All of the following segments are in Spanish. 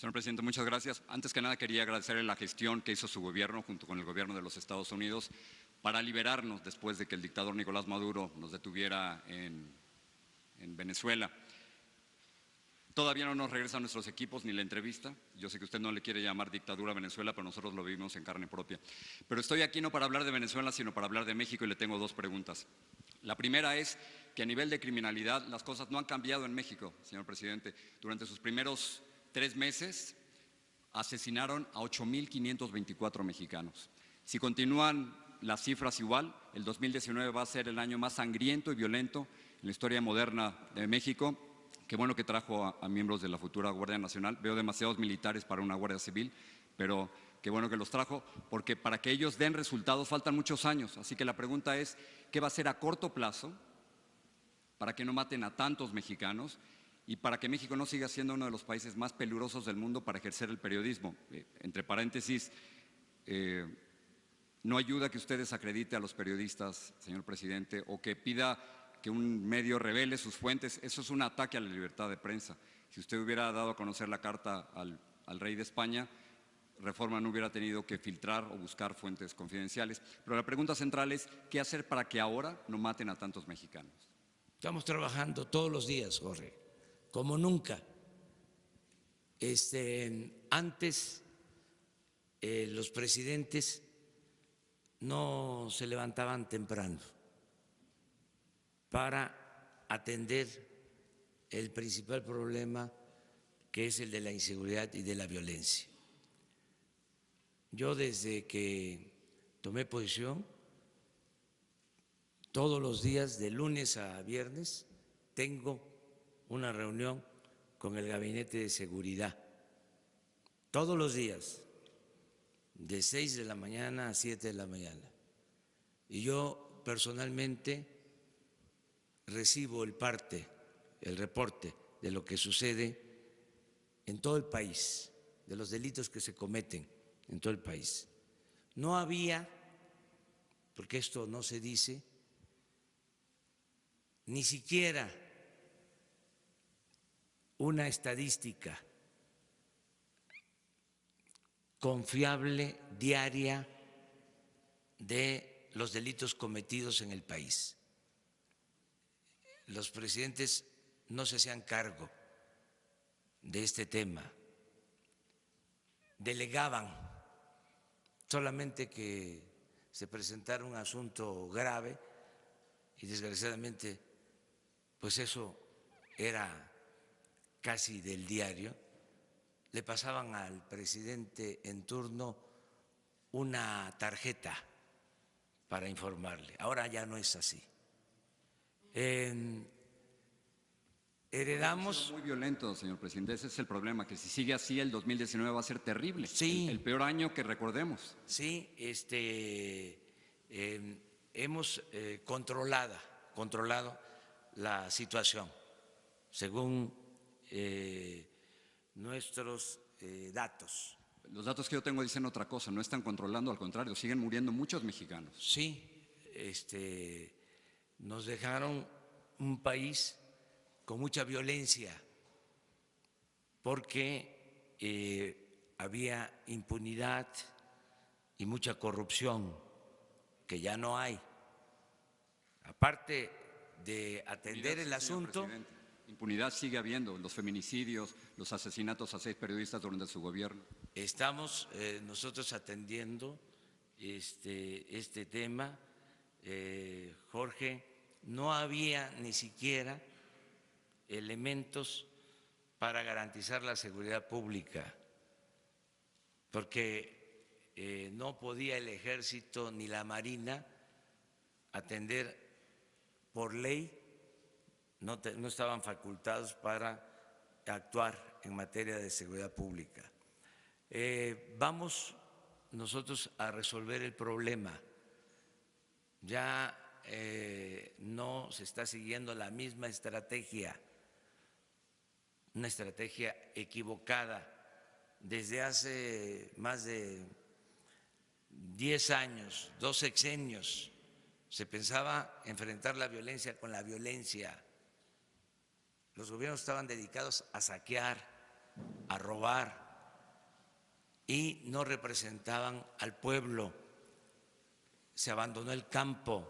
Señor presidente, muchas gracias. Antes que nada quería agradecerle la gestión que hizo su gobierno junto con el gobierno de los Estados Unidos para liberarnos después de que el dictador Nicolás Maduro nos detuviera en Venezuela. Todavía no nos regresan nuestros equipos ni la entrevista. Yo sé que usted no le quiere llamar dictadura a Venezuela, pero nosotros lo vivimos en carne propia. Pero estoy aquí no para hablar de Venezuela, sino para hablar de México y le tengo dos preguntas. La primera es que a nivel de criminalidad las cosas no han cambiado en México, señor presidente. Durante sus primeros 3 meses asesinaron a 8,524 mexicanos. Si continúan las cifras igual, el 2019 va a ser el año más sangriento y violento en la historia moderna de México. Qué bueno que trajo a miembros de la futura Guardia Nacional. Veo demasiados militares para una Guardia Civil, pero qué bueno que los trajo, porque para que ellos den resultados faltan muchos años. Así que la pregunta es, ¿qué va a hacer a corto plazo para que no maten a tantos mexicanos y para que México no siga siendo uno de los países más peligrosos del mundo para ejercer el periodismo? Entre paréntesis, no ayuda que usted desacredite a los periodistas, señor presidente, o que pida que un medio revele sus fuentes. Eso es un ataque a la libertad de prensa. Si usted hubiera dado a conocer la carta al rey de España, Reforma no hubiera tenido que filtrar o buscar fuentes confidenciales. Pero la pregunta central es, ¿qué hacer para que ahora no maten a tantos mexicanos? Estamos trabajando todos los días, Jorge, como nunca. Antes los presidentes no se levantaban temprano para atender el principal problema, que es el de la inseguridad y de la violencia. Yo desde que tomé posición, todos los días, de lunes a viernes, tengo una reunión con el Gabinete de Seguridad. Todos los días, de 6 de la mañana a 7 de la mañana. Y yo personalmente recibo el reporte de lo que sucede en todo el país, de los delitos que se cometen en todo el país. No había, porque esto no se dice, ni siquiera una estadística confiable diaria de los delitos cometidos en el país. Los presidentes no se hacían cargo de este tema, delegaban solamente que se presentara un asunto grave y desgraciadamente pues eso era casi del diario. Le pasaban al presidente en turno una tarjeta para informarle. Ahora ya no es así. Heredamos… Muy violento, señor presidente. Ese es el problema, que si sigue así el 2019 va a ser terrible. Sí. El peor año que recordemos. Sí, hemos controlado la situación según nuestros datos. Los datos que yo tengo dicen otra cosa, no están controlando, al contrario, siguen muriendo muchos mexicanos. Sí, nos dejaron un país con mucha violencia porque había impunidad y mucha corrupción que ya no hay. Aparte de atender el asunto… Impunidad sigue habiendo, los feminicidios, los asesinatos a 6 periodistas durante su gobierno. Estamos nosotros atendiendo este tema, Jorge. No había ni siquiera elementos para garantizar la seguridad pública, porque no podía el Ejército ni la Marina atender por ley, no estaban facultados para actuar en materia de seguridad pública. Vamos nosotros a resolver el problema. Ya no se está siguiendo la misma estrategia, una estrategia equivocada. Desde hace más de 10 años, 2 sexenios, se pensaba enfrentar la violencia con la violencia. Los gobiernos estaban dedicados a saquear, a robar, y no representaban al pueblo. Se abandonó el campo,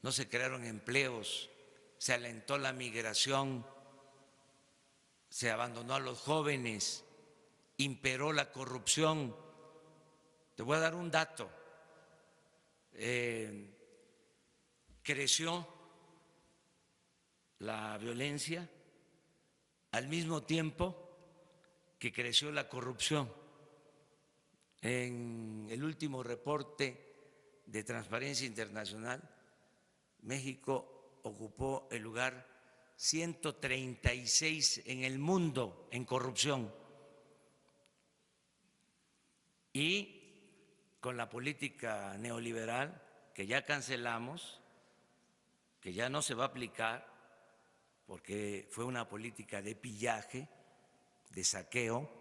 no se crearon empleos, se alentó la migración, se abandonó a los jóvenes, imperó la corrupción. Te voy a dar un dato. Creció la violencia al mismo tiempo que creció la corrupción. En el último reporte de Transparencia Internacional, México ocupó el lugar 136 en el mundo en corrupción. Y con la política neoliberal que ya cancelamos, que ya no se va a aplicar, porque fue una política de pillaje, de saqueo,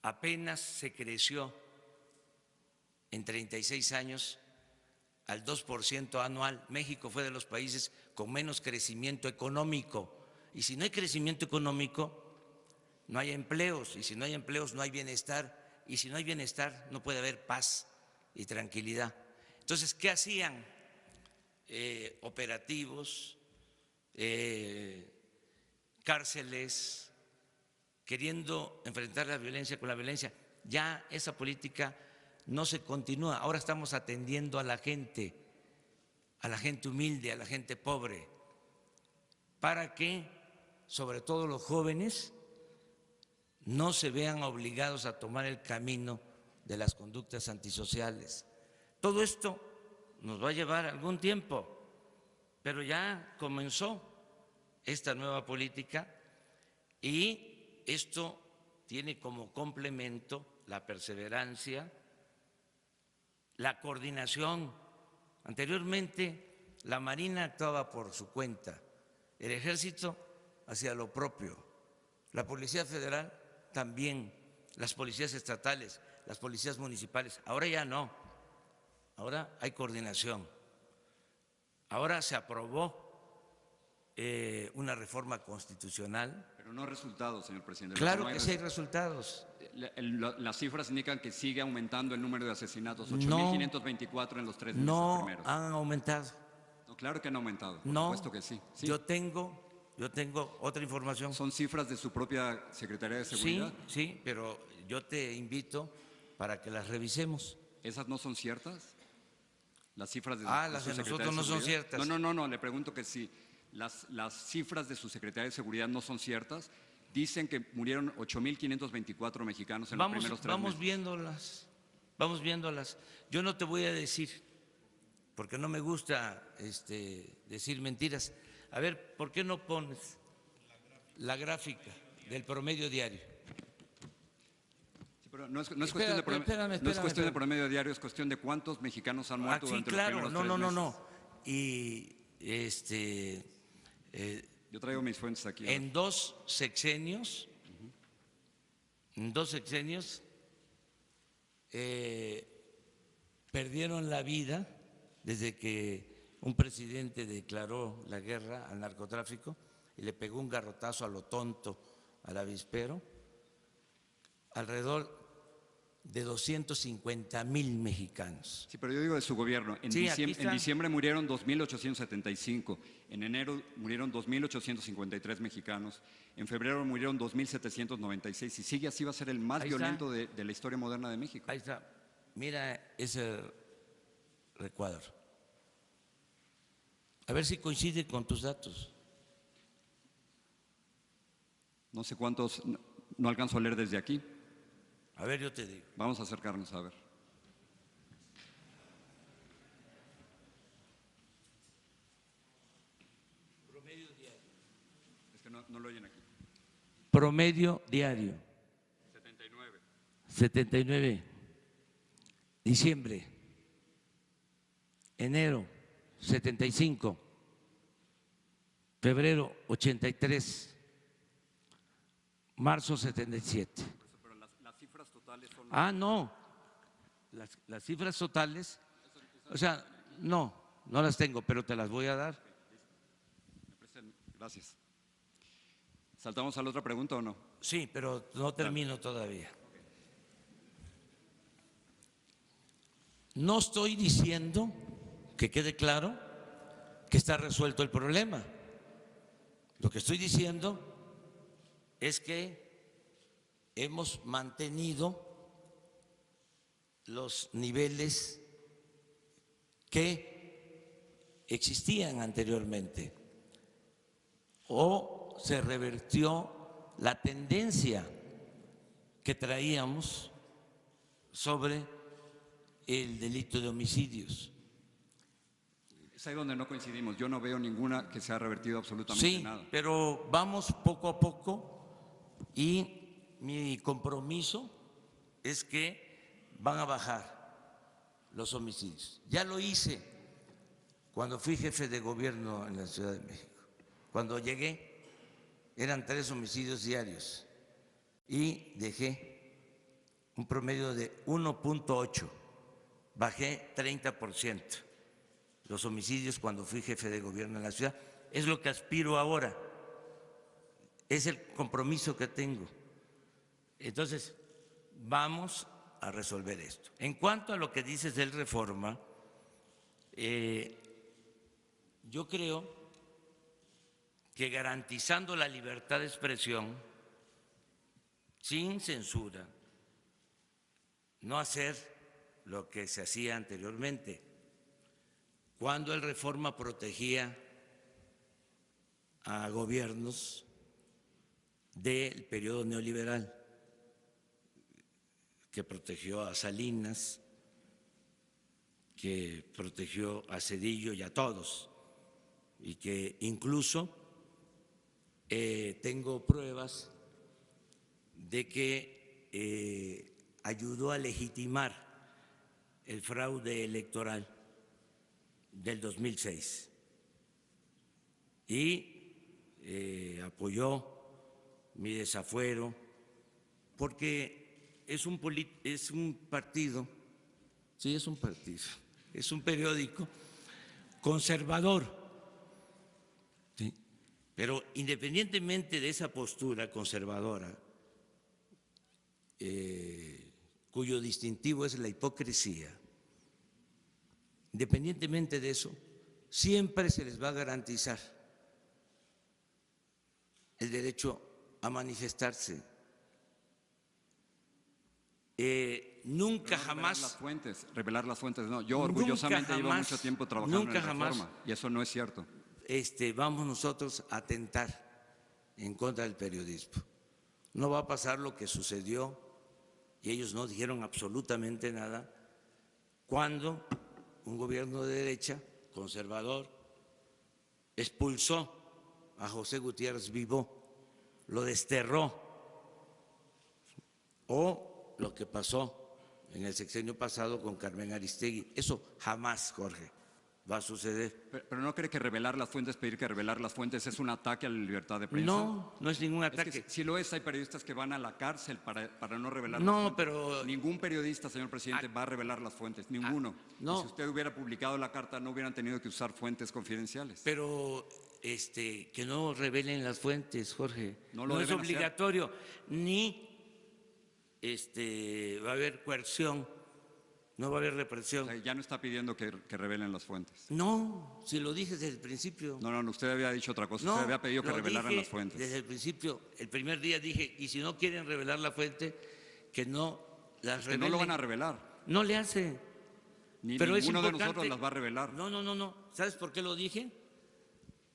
apenas se creció en 36 años al 2% anual. México fue de los países con menos crecimiento económico. Y si no hay crecimiento económico, no hay empleos. Y si no hay empleos, no hay bienestar. Y si no hay bienestar, no puede haber paz y tranquilidad. Entonces, ¿qué hacían? Operativos, cárceles, queriendo enfrentar la violencia con la violencia. Ya esa política no se continúa. Ahora estamos atendiendo a la gente humilde, a la gente pobre, para que, sobre todo los jóvenes, no se vean obligados a tomar el camino de las conductas antisociales. Todo esto nos va a llevar algún tiempo, pero ya comenzó esta nueva política y esto tiene como complemento la perseverancia, la coordinación. Anteriormente la Marina actuaba por su cuenta, el Ejército hacía lo propio, la Policía Federal también, las policías estatales, las policías municipales. Ahora ya no, ahora hay coordinación. Ahora se aprobó una reforma constitucional. Pero no resultados, señor presidente. Claro que sí hay resultados. Las cifras indican que sigue aumentando el número de asesinatos, 8.524 en los 3 meses primeros. No han aumentado. No, claro que han aumentado, por No, supuesto que sí. Sí. Yo tengo otra información. ¿Son cifras de su propia Secretaría de Seguridad? Sí, pero yo te invito para que las revisemos. ¿Esas no son ciertas? ¿Las cifras de las de nosotros no son ciertas. No, le pregunto que sí. Las cifras de su Secretaría de Seguridad no son ciertas. Dicen que murieron 8.524 mexicanos en los primeros 3 meses. Vamos viéndolas. Yo no te voy a decir, porque no me gusta decir mentiras. A ver, ¿por qué no pones la gráfica del promedio diario? Sí, pero no es cuestión de promedio diario, es cuestión de cuántos mexicanos han muerto durante los primeros 3 meses. No. Y yo traigo mis fuentes aquí. En dos sexenios, perdieron la vida desde que un presidente declaró la guerra al narcotráfico y le pegó un garrotazo a lo tonto al avispero, alrededor de 250,000 mexicanos. Sí, pero yo digo de su gobierno. En diciembre murieron 2.875, en enero murieron 2.853 mexicanos, en febrero murieron 2.796, y sigue así va a ser el más violento de la historia moderna de México. Ahí está, mira ese recuadro. A ver si coincide con tus datos. No sé cuántos, no alcanzo a leer desde aquí. A ver, yo te digo. Vamos a acercarnos a ver. Promedio diario. Es que no lo oyen aquí. Promedio diario. 79. Diciembre. Enero, 75. Febrero, 83. Marzo, 77. Pero las cifras totales son… No. Las cifras totales, o sea, no las tengo, pero te las voy a dar. Gracias. ¿Saltamos a la otra pregunta o no? Sí, pero no termino todavía. No estoy diciendo, que quede claro, que está resuelto el problema. Lo que estoy diciendo es que hemos mantenido los niveles que existían anteriormente, o se revirtió la tendencia que traíamos sobre el delito de homicidios. Es ahí donde no coincidimos. Yo no veo ninguna que se ha revertido absolutamente nada. Sí, pero vamos poco a poco y mi compromiso es que van a bajar los homicidios. Ya lo hice cuando fui jefe de gobierno en la Ciudad de México. Cuando llegué eran 3 homicidios diarios y dejé un promedio de 1.8, bajé 30% los homicidios cuando fui jefe de gobierno en la ciudad. Es lo que aspiro ahora, es el compromiso que tengo. Entonces, vamos a resolver esto. En cuanto a lo que dices del Reforma, yo creo que garantizando la libertad de expresión, sin censura, no hacer lo que se hacía anteriormente, cuando el Reforma protegía a gobiernos del periodo neoliberal, que protegió a Salinas, que protegió a Zedillo y a todos, y que incluso tengo pruebas de que ayudó a legitimar el fraude electoral del 2006 y apoyó mi desafuero, porque es un partido, sí, es un partido, es un periódico conservador. ¿Sí? Pero independientemente de esa postura conservadora, cuyo distintivo es la hipocresía, independientemente de eso, siempre se les va a garantizar el derecho a manifestarse. Nunca jamás… Revelar las fuentes, no. Yo orgullosamente llevo mucho tiempo trabajando en la Reforma y eso no es cierto. Vamos nosotros a atentar en contra del periodismo. No va a pasar lo que sucedió, y ellos no dijeron absolutamente nada, cuando un gobierno de derecha, conservador, expulsó a José Gutiérrez Vivó, lo desterró, o lo que pasó en el sexenio pasado con Carmen Aristegui. Eso jamás, Jorge, va a suceder. Pero ¿no cree que revelar las fuentes, pedir que revelar las fuentes es un ataque a la libertad de prensa? No, no es ningún ataque. Es que si lo es, hay periodistas que van a la cárcel para no revelar las No, fuentes. pero… Ningún periodista, señor presidente, va a revelar las fuentes, ninguno. no. Y si usted hubiera publicado la carta, no hubieran tenido que usar fuentes confidenciales. Pero que no revelen las fuentes, Jorge. No es obligatorio, ni va a haber coerción, no va a haber represión. O sea, ya no está pidiendo que revelen las fuentes. No, si lo dije desde el principio. No, usted había dicho otra cosa. No, usted había pedido que lo revelaran dije las fuentes. Desde el principio, el primer día dije, y si no quieren revelar la fuente, que no las revelen. Que no lo van a revelar. No le hace. Pero ninguno de nosotros las va a revelar. No. ¿Sabes por qué lo dije?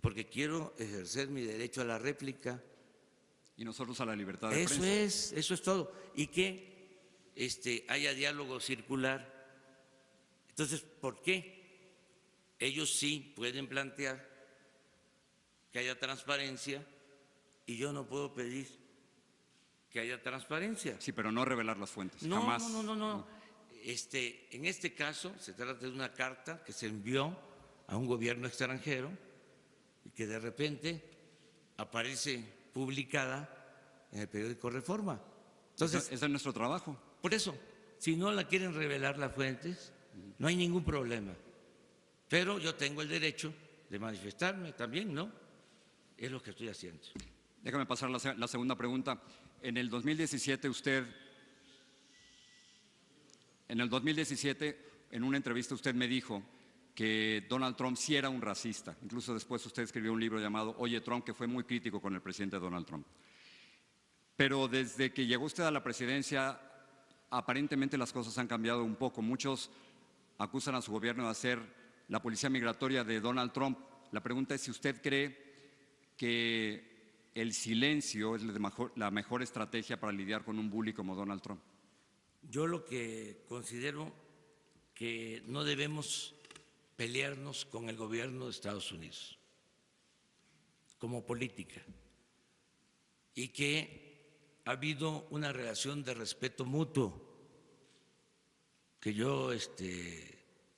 Porque quiero ejercer mi derecho a la réplica. Y nosotros a la libertad de prensa. Eso es todo. Y que haya diálogo circular. Entonces, ¿por qué ellos sí pueden plantear que haya transparencia y yo no puedo pedir que haya transparencia? Sí, pero no revelar las fuentes, No, jamás. No. En este caso se trata de una carta que se envió a un gobierno extranjero y que de repente aparece publicada en el periódico Reforma. Entonces, ese es nuestro trabajo. Por eso, si no la quieren revelar las fuentes, no hay ningún problema. Pero yo tengo el derecho de manifestarme también, ¿no? Es lo que estoy haciendo. Déjame pasar la segunda pregunta. En el 2017 en una entrevista usted me dijo que Donald Trump sí era un racista. Incluso después usted escribió un libro llamado Oye Trump, que fue muy crítico con el presidente Donald Trump. Pero desde que llegó usted a la presidencia, aparentemente las cosas han cambiado un poco. Muchos acusan a su gobierno de ser la policía migratoria de Donald Trump. La pregunta es si usted cree que el silencio es la mejor estrategia para lidiar con un bully como Donald Trump. Yo lo que considero que no debemos pelearnos con el gobierno de Estados Unidos como política y que ha habido una relación de respeto mutuo que yo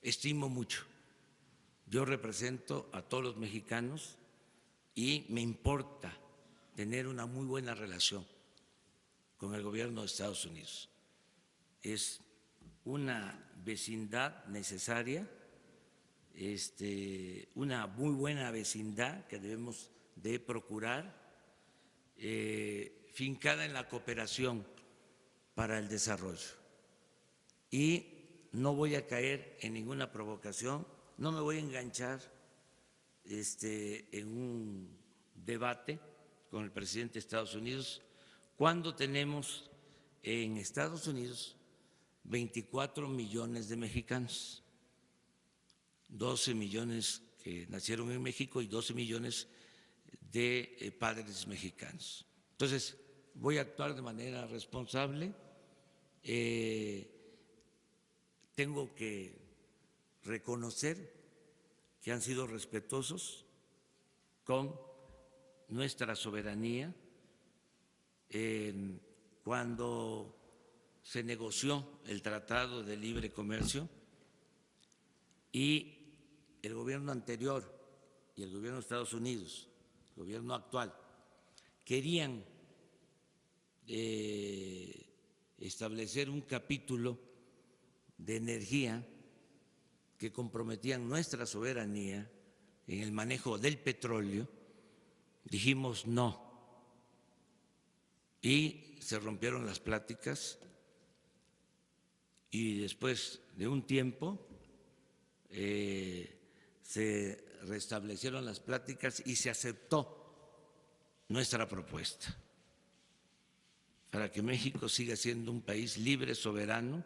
estimo mucho. Yo represento a todos los mexicanos y me importa tener una muy buena relación con el gobierno de Estados Unidos. Es una vecindad necesaria, una muy buena vecindad que debemos de procurar, fincada en la cooperación para el desarrollo. Y no voy a caer en ninguna provocación, no me voy a enganchar en un debate con el presidente de Estados Unidos cuando tenemos en Estados Unidos 24 millones de mexicanos, 12 millones que nacieron en México y 12 millones de padres mexicanos. Entonces, voy a actuar de manera responsable. Tengo que reconocer que han sido respetuosos con nuestra soberanía. Cuando se negoció el Tratado de Libre Comercio y el gobierno anterior y el gobierno de Estados Unidos, el gobierno actual, querían establecer un capítulo de energía que comprometían nuestra soberanía en el manejo del petróleo, dijimos no. Y se rompieron las pláticas y después de un tiempo se restablecieron las pláticas y se aceptó nuestra propuesta para que México siga siendo un país libre, soberano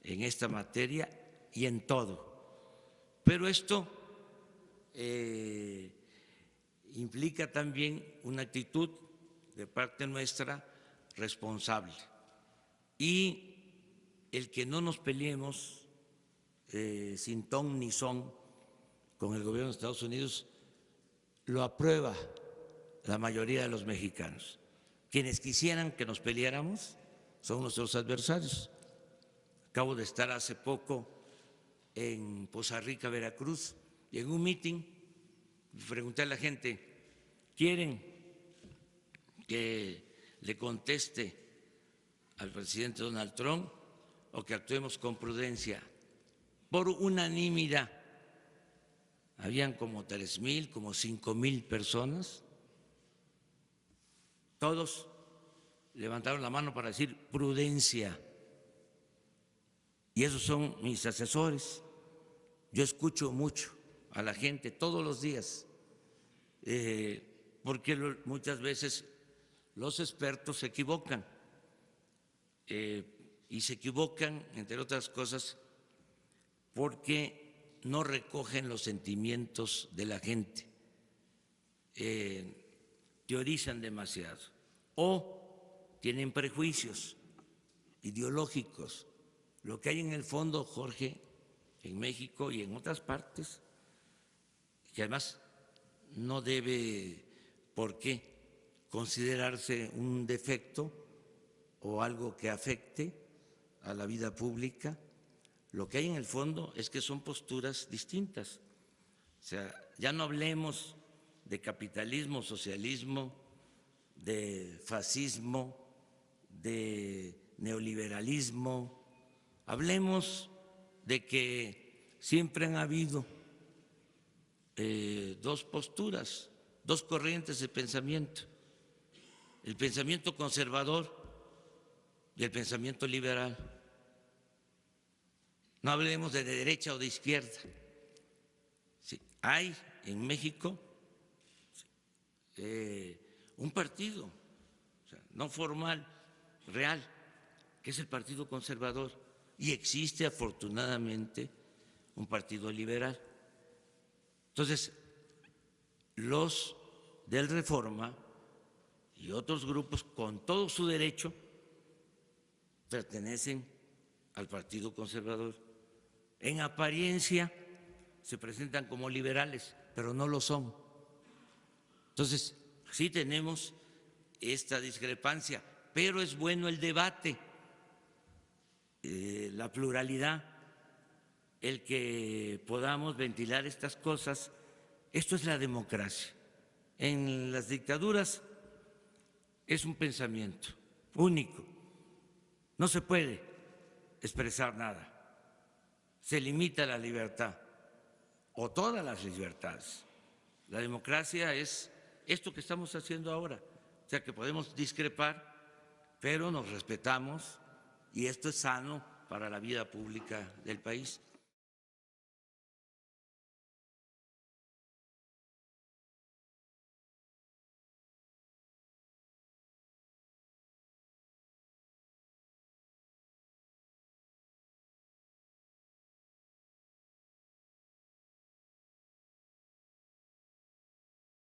en esta materia y en todo. Pero esto implica también una actitud de parte nuestra responsable y el que no nos peleemos sin ton ni son con el gobierno de Estados Unidos lo aprueba la mayoría de los mexicanos. Quienes quisieran que nos peleáramos son nuestros adversarios. Acabo de estar hace poco en Poza Rica, Veracruz, y en un mitin pregunté a la gente, ¿quieren que le conteste al presidente Donald Trump o que actuemos con prudencia? Por unanimidad, habían como 3,000, como 5,000 personas, todos levantaron la mano para decir prudencia. Y esos son mis asesores. Yo escucho mucho a la gente todos los días, porque muchas veces los expertos se equivocan. Y se equivocan, entre otras cosas, porque no recogen los sentimientos de la gente, teorizan demasiado o tienen prejuicios ideológicos. Lo que hay en el fondo, Jorge, en México y en otras partes, que además no debe por qué considerarse un defecto o algo que afecte a la vida pública, lo que hay en el fondo es que son posturas distintas. O sea, ya no hablemos de capitalismo, socialismo, de fascismo, de neoliberalismo. Hablemos de que siempre han habido dos posturas, dos corrientes de pensamiento, el pensamiento conservador y el pensamiento liberal. No hablemos de derecha o de izquierda. Sí, hay en México un partido, o sea, no formal, real, que es el Partido Conservador, y existe afortunadamente un partido liberal. Entonces, los del Reforma y otros grupos, con todo su derecho, pertenecen al Partido Conservador. En apariencia se presentan como liberales, pero no lo son. Entonces, sí tenemos esta discrepancia, pero es bueno el debate, la pluralidad, el que podamos ventilar estas cosas. Esto es la democracia. En las dictaduras es un pensamiento único, no se puede expresar nada, se limita la libertad o todas las libertades. La democracia es esto que estamos haciendo ahora, o sea que podemos discrepar, pero nos respetamos y esto es sano para la vida pública del país.